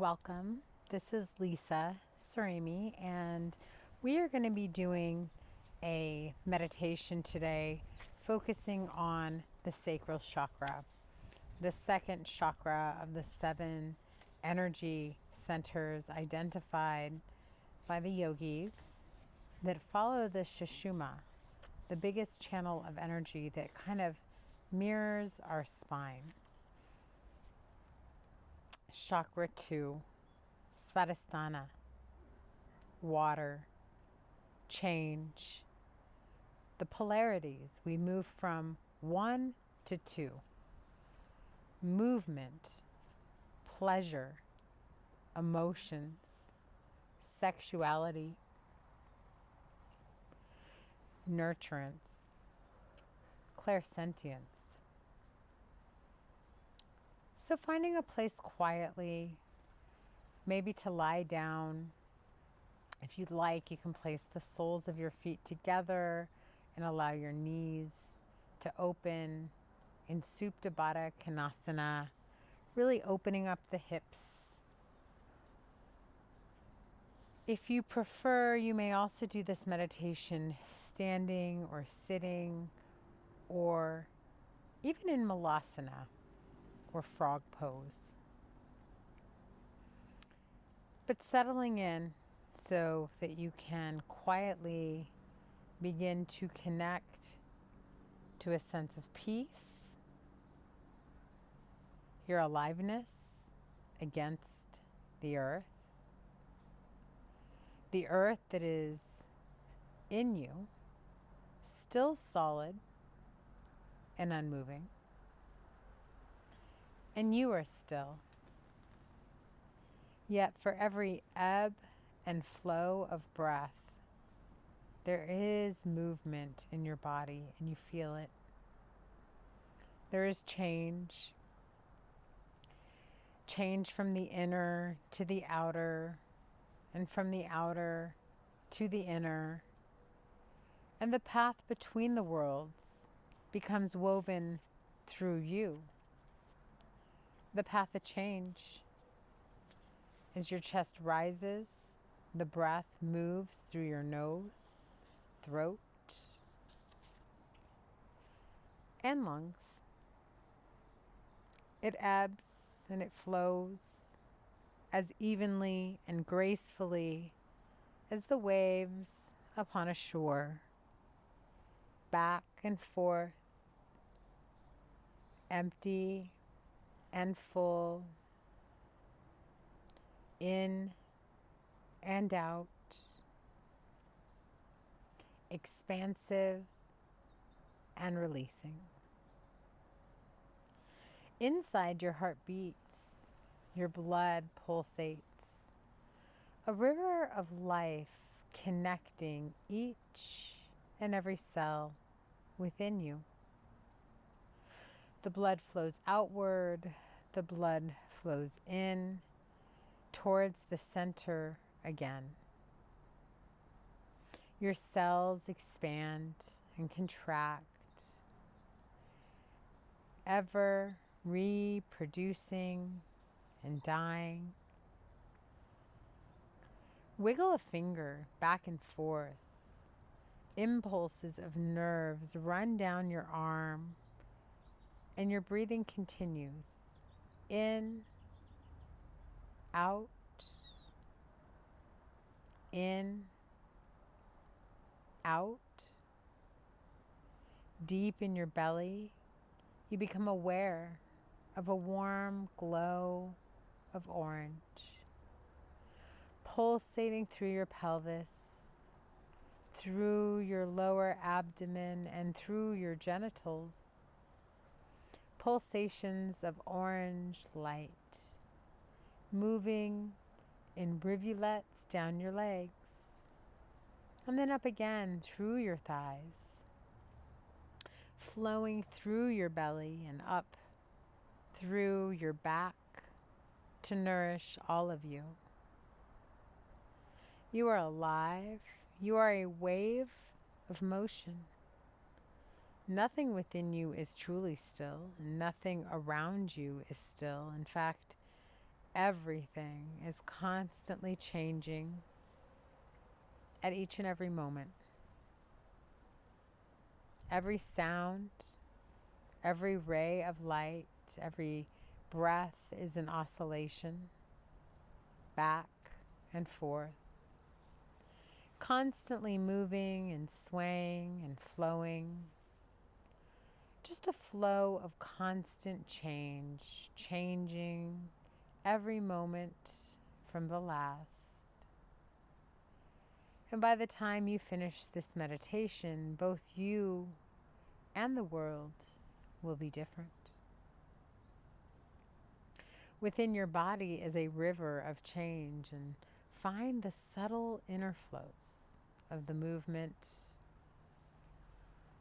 Welcome. This is Lisa Sarami, and we are going to be doing a meditation today focusing on the sacral chakra, the second chakra of the 7 energy centers identified by the yogis that follow the Sushumna, the biggest channel of energy that kind of mirrors our spine. Chakra 2, Svadhisthana, water, change, the polarities. We move from 1 to 2. Movement, pleasure, emotions, sexuality, nurturance, clairsentience. So finding a place quietly, maybe to lie down. If you'd like, you can place the soles of your feet together and allow your knees to open in Supta Baddha Konasana, really opening up the hips. If you prefer, you may also do this meditation standing or sitting or even in Malasana or frog pose. But settling in so that you can quietly begin to connect to a sense of peace, your aliveness against the earth that is in you, still solid and unmoving, and you are still. Yet for every ebb and flow of breath, there is movement in your body and you feel it. There is change. Change from the inner to the outer, and from the outer to the inner. And the path between the worlds becomes woven through you. The path of change. As your chest rises, the breath moves through your nose, throat, and lungs. It ebbs and it flows as evenly and gracefully as the waves upon a shore, back and forth, empty and full, in and out, expansive and releasing. Inside, your heart beats, your blood pulsates, a river of life connecting each and every cell within you. The blood flows outward, the blood flows in towards the center again. Your cells expand and contract, ever reproducing and dying. Wiggle a finger back and forth. Impulses of nerves run down your arm, and your breathing continues. In, out, in, out. Deep in your belly, you become aware of a warm glow of orange, pulsating through your pelvis, through your lower abdomen, and through your genitals. Pulsations of orange light, moving in rivulets down your legs, and then up again through your thighs, flowing through your belly and up through your back to nourish all of you. You are alive. You are a wave of motion. Nothing within you is truly still. Nothing around you is still. In fact, Everything is constantly changing at each and every moment. Every sound, every ray of light, every breath is an oscillation back and forth, constantly moving and swaying and flowing. Just a flow of constant change, changing every moment from the last. And by the time you finish this meditation, both you and the world will be different. Within your body is a river of change, and find the subtle inner flows of the movement,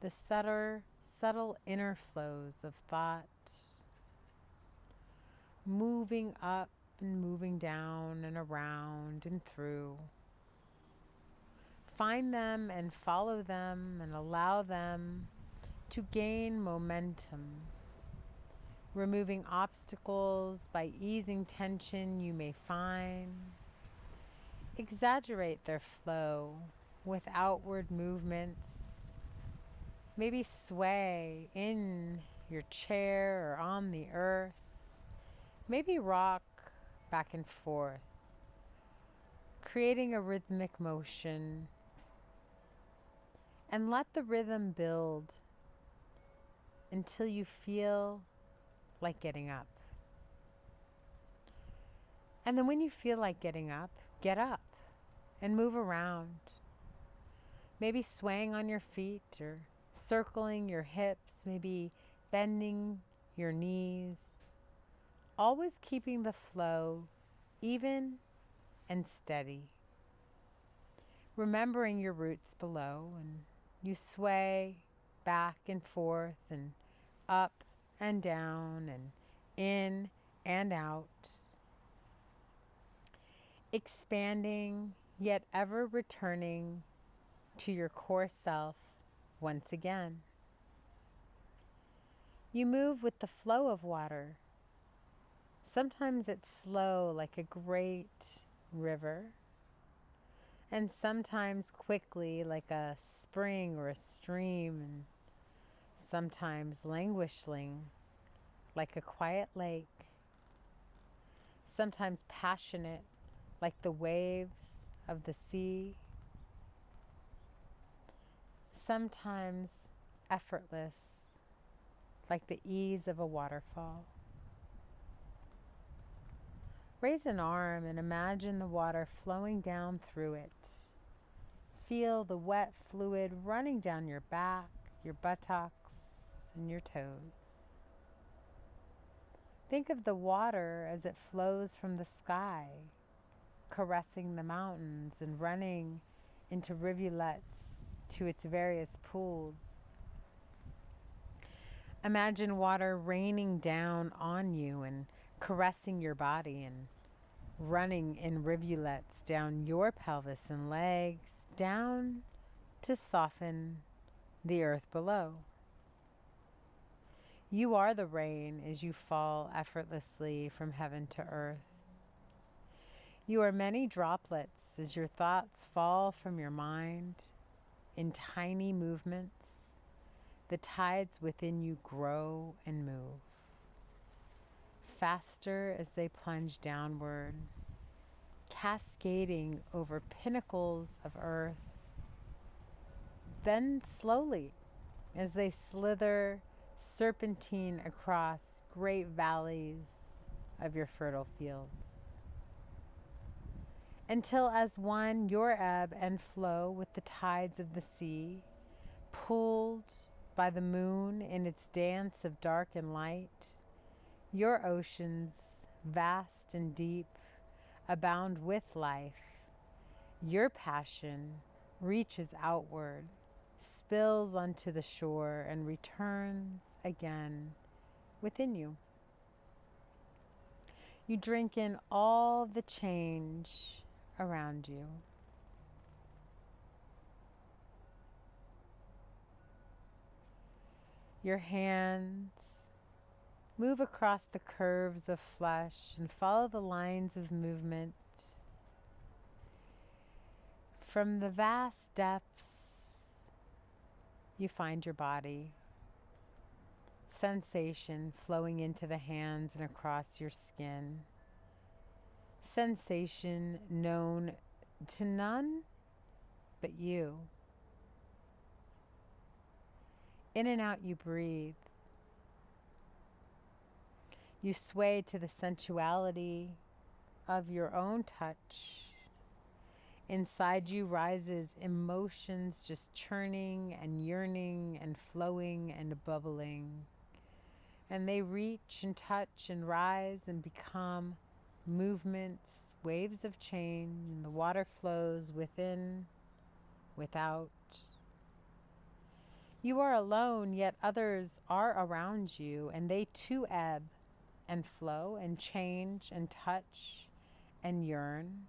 the subtle inner flows of thought, moving up and moving down and around and through. Find them and follow them and allow them to gain momentum, removing obstacles by easing tension you may find. Exaggerate their flow with outward movements. Maybe sway in your chair or on the earth. Maybe rock back and forth, creating a rhythmic motion. And let the rhythm build until you feel like getting up. And then when you feel like getting up, get up and move around. Maybe swaying on your feet or circling your hips, maybe bending your knees. Always keeping the flow even and steady. Remembering your roots below, and you sway back and forth and up and down and in and out. Expanding, yet ever returning to your core self once again. You move with the flow of water. Sometimes it's slow like a great river, and sometimes quickly like a spring or a stream, and sometimes languishing like a quiet lake, sometimes passionate like the waves of the sea, sometimes effortless like the ease of a waterfall. Raise an arm and imagine the water flowing down through it. Feel the wet fluid running down your back, your buttocks, and your toes. Think of the water as it flows from the sky, caressing the mountains and running into rivulets to its various pools. Imagine water raining down on you and caressing your body and running in rivulets down your pelvis and legs, down to soften the earth below. You are the rain as you fall effortlessly from heaven to earth. You are many droplets as your thoughts fall from your mind in tiny movements. The tides within you grow and move faster as they plunge downward, cascading over pinnacles of earth, then slowly as they slither serpentine across great valleys of your fertile fields, until as one your ebb and flow with the tides of the sea, pulled by the moon in its dance of dark and light. Your oceans, vast and deep, abound with life. Your passion reaches outward, spills onto the shore, and returns again within you. You drink in all the change around you. Your hands Move across the curves of flesh and follow the lines of movement. From the vast depths, you find your body. Sensation flowing into the hands and across your skin. Sensation known to none but you. In and out you breathe. You sway to the sensuality of your own touch. Inside you rises emotions just churning and yearning and flowing and bubbling. And they reach and touch and rise and become movements, waves of change, and the water flows within, without. You are alone, yet others are around you, and they too ebb and flow and change and touch and yearn.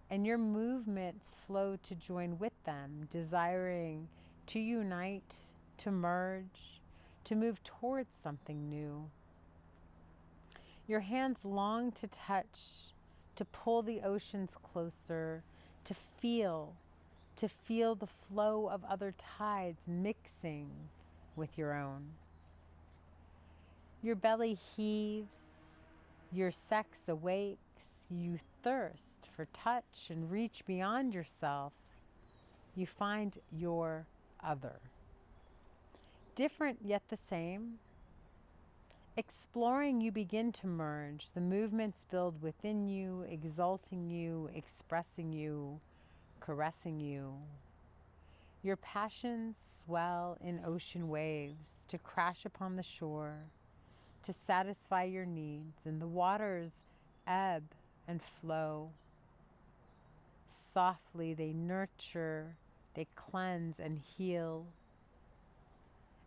And your movements flow to join with them, desiring to unite, to merge, to move towards something new. Your hands long to touch, to pull the oceans closer, to feel the flow of other tides mixing with your own. Your belly heaves, your sex awakes, you thirst for touch and reach beyond yourself. You find your other. Different yet the same. Exploring, you begin to merge. The movements build within you, exalting you, expressing you, caressing you. Your passions swell in ocean waves to crash upon the shore, to satisfy your needs, and the waters ebb and flow. Softly they nurture, they cleanse and heal.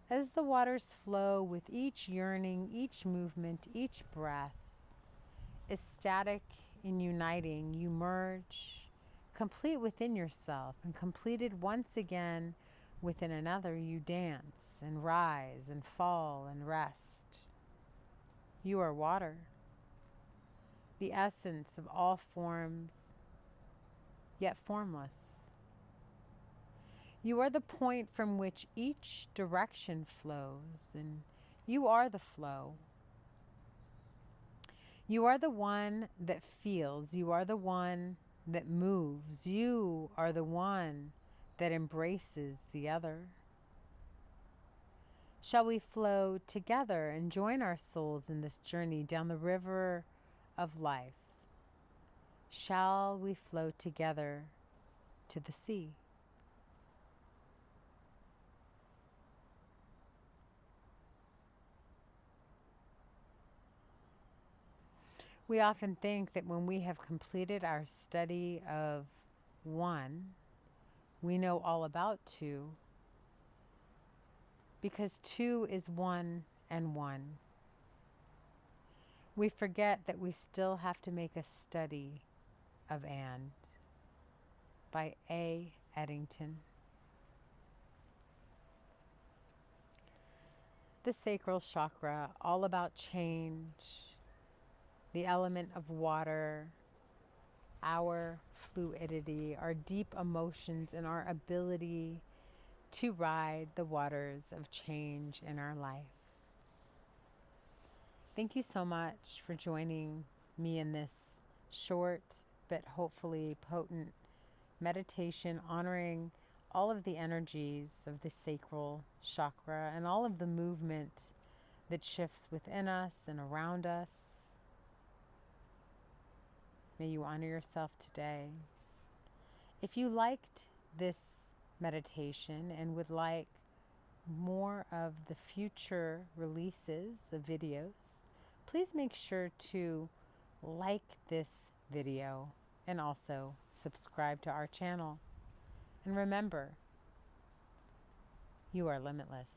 As the waters flow with each yearning, each movement, each breath, ecstatic in uniting, you merge, complete within yourself, and completed once again within another, you dance and rise and fall and rest. You are water, the essence of all forms, yet formless. You are the point from which each direction flows, and you are the flow. You are the one that feels. You are the one that moves. You are the one that embraces the other. Shall we flow together and join our souls in this journey down the river of life? Shall we flow together to the sea? We often think that when we have completed our study of one, we know all about two, because two is one and one. We forget that we still have to make a study of and by A. Eddington. The sacral chakra, all about change, the element of water, our fluidity, our deep emotions, and our ability to ride the waters of change in our life. Thank you so much for joining me in this short but hopefully potent meditation honoring all of the energies of the sacral chakra and all of the movement that shifts within us and around us. May you honor yourself today. If you liked this meditation and would like more of the future releases of videos, please make sure to like this video and also subscribe to our channel. And remember, you are limitless.